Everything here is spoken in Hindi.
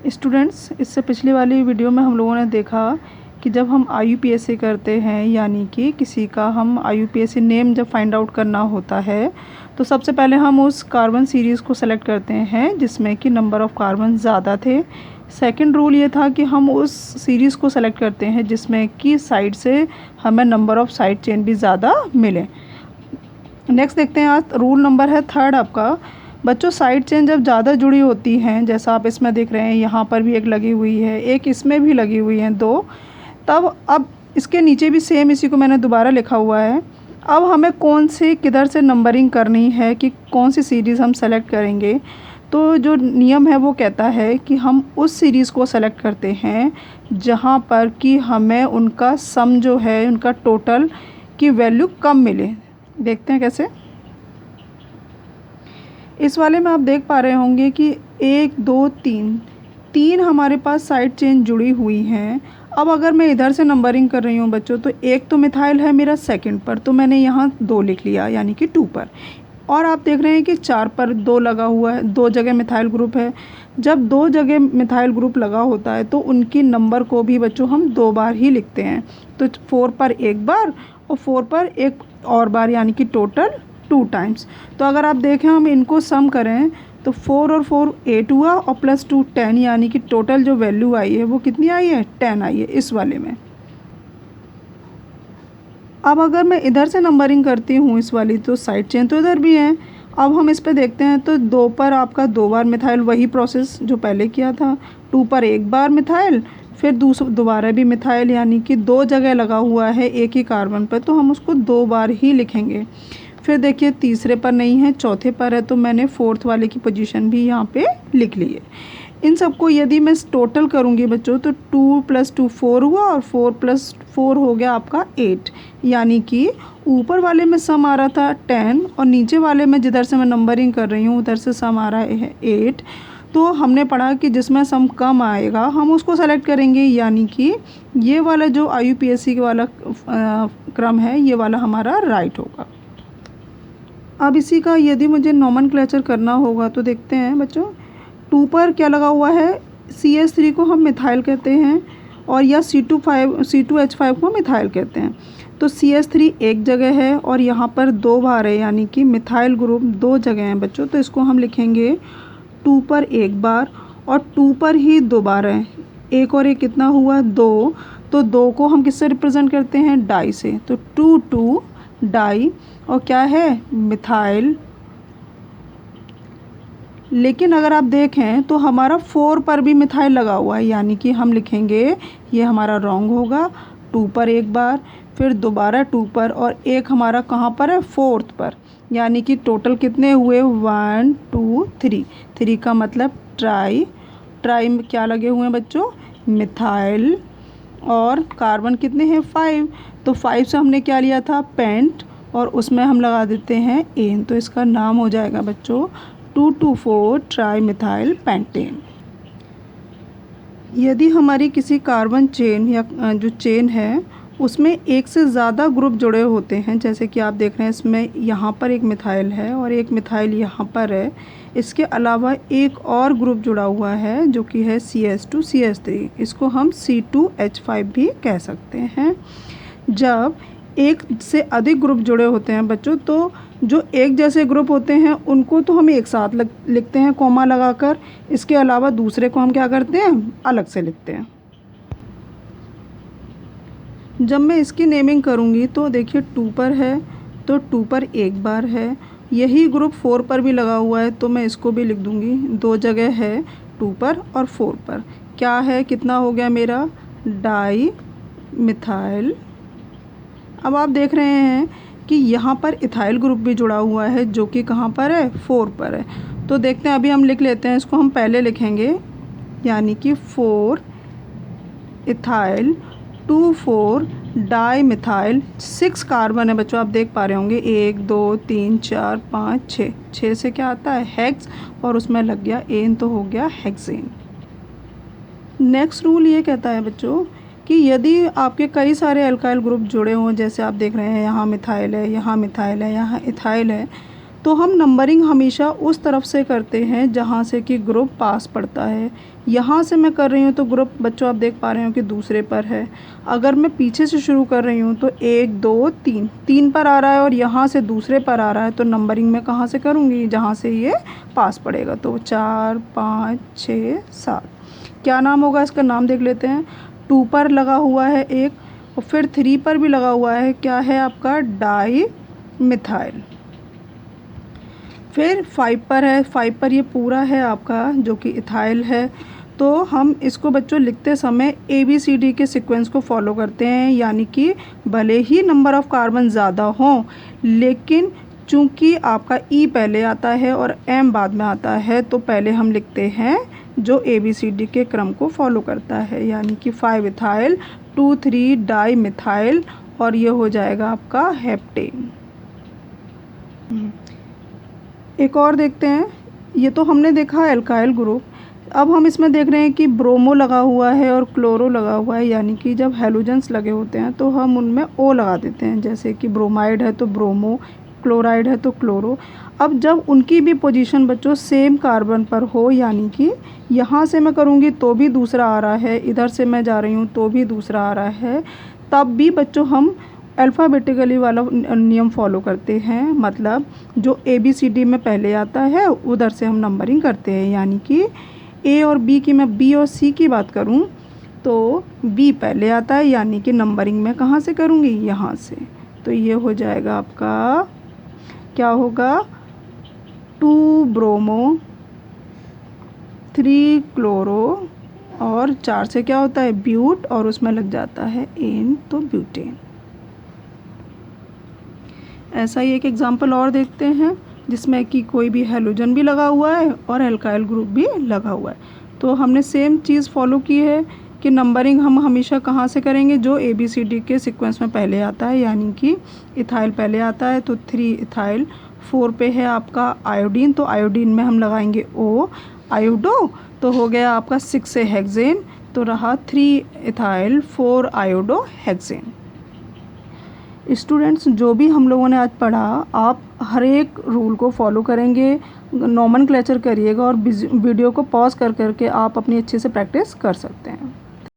स्टूडेंट्स, इससे पिछली वाली वीडियो में हम लोगों ने देखा कि जब हम IUPAC करते हैं, यानी कि किसी का हम IUPAC नेम जब फाइंड आउट करना होता है, तो सबसे पहले हम उस कार्बन सीरीज़ को सेलेक्ट करते हैं जिसमें कि नंबर ऑफ़ कार्बन ज़्यादा थे। सेकंड रूल ये था कि हम उस सीरीज़ को सेलेक्ट करते हैं जिसमें कि साइड से हमें नंबर ऑफ़ साइड चेन भी ज़्यादा मिले। नेक्स्ट देखते हैं, आज रूल नंबर है थर्ड आपका। बच्चों, साइड चेन जब ज़्यादा जुड़ी होती हैं, जैसा आप इसमें देख रहे हैं, यहाँ पर भी एक लगी हुई है, एक इसमें भी लगी हुई हैं, दो, तब अब इसके नीचे भी सेम इसी को मैंने दोबारा लिखा हुआ है। अब हमें कौन सी किधर से नंबरिंग करनी है कि कौन सी सीरीज़ हम सेलेक्ट करेंगे। तो जो नियम है वो कहता है कि हम उस सीरीज़ को सेलेक्ट करते हैं जहाँ पर कि हमें उनका सम जो है, उनका टोटल की वैल्यू कम मिले। देखते हैं कैसे। इस वाले में आप देख पा रहे होंगे कि 1 2 3 हमारे पास साइड चेन जुड़ी हुई हैं। अब अगर मैं इधर से नंबरिंग कर रही हूँ बच्चों, तो एक तो मिथाइल है मेरा सेकंड पर, तो मैंने यहाँ 2 लिख लिया, यानी कि 2 पर। और आप देख रहे हैं कि 4 पर 2 लगा हुआ है, 2 जगह मिथाइल ग्रुप है। जब 2 जगह मिथाइल ग्रुप लगा होता है तो उनकी नंबर को भी बच्चों हम 2 बार ही लिखते हैं। तो 4 पर एक बार और 4 पर एक और बार, यानी कि टोटल 2 टाइम्स। तो अगर आप देखें, हम इनको सम करें तो 4 और 4 8 हुआ और प्लस 2 10, यानी कि टोटल जो वैल्यू आई है वो कितनी आई है, 10 आई है इस वाले में। अब अगर मैं इधर से नंबरिंग करती हूँ इस वाली, तो साइड चेन तो इधर भी है। अब हम इस पे देखते हैं तो 2 पर आपका 2 बार मिथाइल, वही प्रोसेस जो पहले किया था। 2 पर एक बार मिथाइल, फिर दोबारा भी मिथाइल, यानी कि 2 जगह लगा हुआ है एक ही कार्बन पर, तो हम उसको 2 बार ही लिखेंगे। फिर देखिए तीसरे पर नहीं है, चौथे पर है, तो मैंने फोर्थ वाले की पोजीशन भी यहाँ पे लिख ली है। इन सबको यदि मैं टोटल करूँगी बच्चों, तो 2 + 2 4 हुआ और 4 + 4 हो गया आपका 8, यानी कि ऊपर वाले में सम आ रहा था 10 और नीचे वाले में जिधर से मैं नंबरिंग कर रही हूँ उधर से सम आ रहा है 8। तो हमने पढ़ा कि जिसमें सम कम आएगा हम उसको सेलेक्ट करेंगे, यानी कि ये वाला जो IUPAC वाला क्रम है, ये वाला हमारा राइट होगा। अब इसी का यदि मुझे नोमेनक्लेचर करना होगा तो देखते हैं बच्चों। 2 पर क्या लगा हुआ है, CH3 को हम मिथाइल कहते हैं, और या C2H5 को मिथाइल कहते हैं। तो CH3 एक जगह है और यहाँ पर 2 बार है, यानी कि मिथाइल ग्रुप 2 जगह हैं बच्चों। तो इसको हम लिखेंगे 2 पर एक बार और 2 पर ही 2 बार है। एक और एक कितना हुआ, 2। तो 2 को हम किससे रिप्रेजेंट करते हैं, डाई से। तो 2 2 डाई, और क्या है, मिथाइल। लेकिन अगर आप देखें तो हमारा 4 पर भी मिथाइल लगा हुआ है, यानी कि हम लिखेंगे, ये हमारा रॉन्ग होगा। 2 पर एक बार, फिर दोबारा 2 पर, और एक हमारा कहाँ पर है, 4th पर, यानी कि टोटल कितने हुए, 1 2 3। 3 का मतलब ट्राई में क्या लगे हुए हैं बच्चों, मिथाइल। और कार्बन कितने हैं, 5। तो 5 से हमने क्या लिया था, पेंट, और उसमें हम लगा देते हैं एन। तो इसका नाम हो जाएगा बच्चों 2,2,4 ट्राई मिथाइल पेंटेन। यदि हमारी किसी कार्बन चेन या जो चेन है उसमें एक से ज़्यादा ग्रुप जुड़े होते हैं, जैसे कि आप देख रहे हैं इसमें यहाँ पर एक मिथाइल है और एक मिथाइल यहाँ पर है, इसके अलावा एक और ग्रुप जुड़ा हुआ है जो कि है CH2 CH3, इसको हम C2H5 भी कह सकते हैं। जब एक से अधिक ग्रुप जुड़े होते हैं बच्चों, तो जो एक जैसे ग्रुप होते हैं उनको तो हम एक साथ लिखते हैं कॉमा लगाकर। इसके अलावा दूसरे को हम क्या करते हैं, अलग से लिखते हैं। जब मैं इसकी नेमिंग करूँगी तो देखिए 2 पर है तो 2 पर एक बार है, यही ग्रुप 4 पर भी लगा हुआ है, तो मैं इसको भी लिख दूँगी। 2 जगह है 2 पर और 4 पर, क्या है, कितना हो गया मेरा, डाई मिथाइल। अब आप देख रहे हैं कि यहाँ पर इथाइल ग्रुप भी जुड़ा हुआ है जो कि कहाँ पर है, 4 पर है। तो देखते हैं, अभी हम लिख लेते हैं, इसको हम पहले लिखेंगे, यानी कि 4 इथाइल 2 4 डाई मिथाइल। 6 कार्बन है बच्चों, आप देख पा रहे होंगे, 1 2 3 4 5 6, 6 से क्या आता है, हेक्स, और उसमें लग गया एन, तो हो गया हेक्सेन। नेक्स्ट रूल ये कहता है बच्चों कि यदि आपके कई सारे अल्काइल ग्रुप जुड़े हों, जैसे आप देख रहे हैं यहाँ मिथाइल है, यहाँ मिथाइल है, यहाँ इथाइल है, तो हम नंबरिंग हमेशा उस तरफ से करते हैं जहाँ से कि ग्रुप पास पड़ता है। यहाँ से मैं कर रही हूँ तो ग्रुप बच्चों आप देख पा रहे हो कि दूसरे पर है। अगर मैं पीछे से शुरू कर रही हूँ तो 1 2 3 3 पर आ रहा है और यहाँ से दूसरे पर आ रहा है, तो नंबरिंग मैं कहाँ से करूँगी, जहाँ से ये पास पड़ेगा। तो 4 5 6 7, क्या नाम होगा इसका, नाम देख लेते हैं। 2 पर लगा हुआ है एक, और फिर 3 पर भी लगा हुआ है, क्या है आपका, डाई मिथाइल। फिर 5 पर है, 5 पर ये पूरा है आपका जो कि इथाइल है। तो हम इसको बच्चों लिखते समय ABCD के सीक्वेंस को फॉलो करते हैं, यानी कि भले ही नंबर ऑफ़ कार्बन ज़्यादा हों, लेकिन चूँकि आपका E पहले आता है और M बाद में आता है, तो पहले हम लिखते हैं जो ABCD के क्रम को फॉलो करता है, यानी कि 5 इथाइल, 2 3 डाई मिथाइल, और ये हो जाएगा आपका हेप्टेन। एक और देखते हैं, ये तो हमने देखा एल्काइल ग्रुप। अब हम इसमें देख रहे हैं कि ब्रोमो लगा हुआ है और क्लोरो लगा हुआ है, यानी कि जब हैलोजेंस लगे होते हैं तो हम उनमें O लगा देते हैं, जैसे कि ब्रोमाइड है तो ब्रोमो, क्लोराइड है तो क्लोरो। अब जब उनकी भी पोजीशन बच्चों सेम कार्बन पर हो, यानी कि यहाँ से मैं करूँगी तो भी दूसरा आ रहा है, इधर से मैं जा रही हूँ तो भी दूसरा आ रहा है, तब भी बच्चों हम अल्फ़ाबेटिकली वाला नियम फॉलो करते हैं। मतलब जो ABCD में पहले आता है उधर से हम नंबरिंग करते हैं, यानी कि A और B की, मैं B और C की बात करूं तो B पहले आता है, यानी कि नंबरिंग मैं कहाँ से करूँगी, यहाँ से। तो ये हो जाएगा आपका, क्या होगा, 2 ब्रोमो, 3 क्लोरो, और 4 से क्या होता है, ब्यूट, और उसमें लग जाता है एन, तो ब्यूटेन। ऐसा ही एक एग्जांपल और देखते हैं जिसमें कि कोई भी हैलोजन भी लगा हुआ है और एल्काइल ग्रुप भी लगा हुआ है। तो हमने सेम चीज़ फॉलो की है कि नंबरिंग हम हमेशा कहाँ से करेंगे, जो ABCD के सीक्वेंस में पहले आता है, यानी कि इथाइल पहले आता है तो 3 इथाइल, 4 पे है आपका आयोडीन, तो आयोडीन में हम लगाएंगे O, आयोडो, तो हो गया आपका 6 से हेक्सेन, तो रहा 3 इथाइल 4 आयोडो हेक्सेन। स्टूडेंट्स, जो भी हम लोगों ने आज पढ़ा, आप हर एक रूल को फॉलो करेंगे, नॉमेनक्लेचर करिएगा, और वीडियो को पॉज कर करके आप अपनी अच्छे से प्रैक्टिस कर सकते हैं।